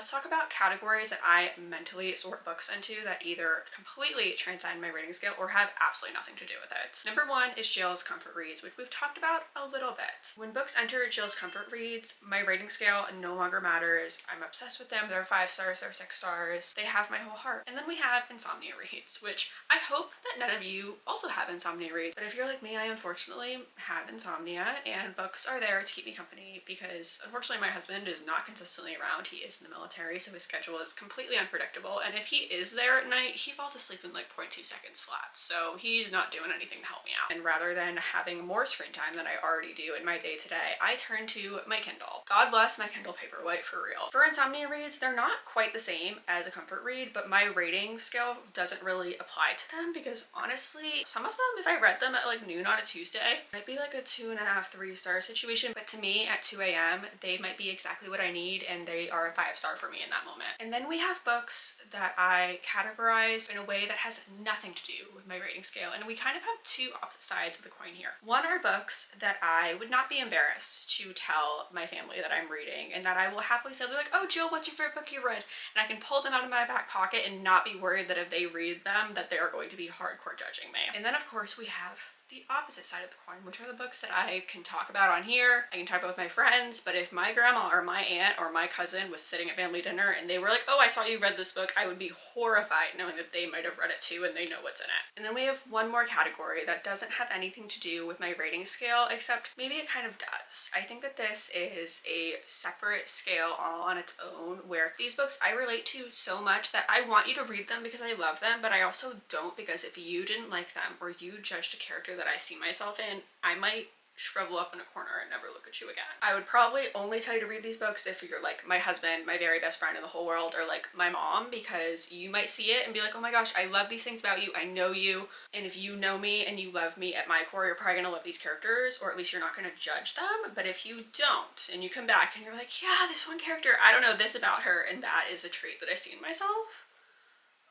let's talk about categories that I mentally sort books into that either completely transcend my rating scale or have absolutely nothing to do with it. Number one is Jill's comfort reads, which we've talked about a little bit. When books enter Jill's comfort reads, my rating scale no longer matters. I'm obsessed with them. They're 5 stars, they're 6 stars. They have my whole heart. And then we have insomnia reads, which I hope that none of you also have insomnia reads. But if you're like me, I unfortunately have insomnia, and books are there to keep me company because unfortunately my husband is not consistently around. He is in the military, so his schedule is completely unpredictable, and if he is there at night, he falls asleep in like 0.2 seconds flat, so he's not doing anything to help me out. And rather than having more screen time than I already do in my day-to-day, I turn to my Kindle. God bless my Kindle Paperwhite, for real. For insomnia reads, they're not quite the same as a comfort read, but my rating scale doesn't really apply to them because honestly, some of them, if I read them at like noon on a Tuesday, might be like a 2.5, 3-star situation, but to me at 2 a.m. they might be exactly what I need, and they are a 5-star for me in that moment. And then we have books that I categorize in a way that has nothing to do with my rating scale, and we kind of have two opposite sides of the coin here. One are books that I would not be embarrassed to tell my family that I'm reading, and that I will happily say, they're like, oh Jill, what's your favorite book you read? And I can pull them out of my back pocket and not be worried that if they read them that they are going to be hardcore judging me. And then of course we have the opposite side of the coin, which are the books that I can talk about on here. I can talk about with my friends, but if my grandma or my aunt or my cousin was sitting at family dinner and they were like, oh, I saw you read this book, I would be horrified knowing that they might have read it too and they know what's in it. And then we have one more category that doesn't have anything to do with my rating scale, except maybe it kind of does. I think that this is a separate scale all on its own, where these books I relate to so much that I want you to read them because I love them, but I also don't, because if you didn't like them or you judged a character that I see myself in, I might shrivel up in a corner and never look at you again. I would probably only tell you to read these books if you're like my husband, my very best friend in the whole world, or like my mom, because you might see it and be like, oh my gosh, I love these things about you, I know you, and if you know me and you love me at my core, you're probably gonna love these characters, or at least you're not gonna judge them. But if you don't and you come back and you're like, yeah, this one character, I don't know this about her, and that is a trait that I see in myself,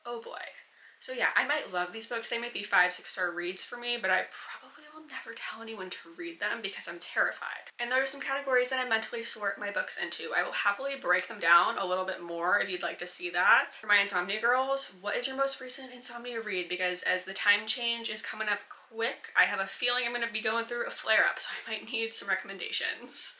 oh boy. So yeah, I might love these books. They might be 5, 6-star reads for me, but I probably will never tell anyone to read them because I'm terrified. And there are some categories that I mentally sort my books into. I will happily break them down a little bit more if you'd like to see that. For my insomnia girls, what is your most recent insomnia read? Because as the time change is coming up quick, I have a feeling I'm going to be going through a flare-up, so I might need some recommendations.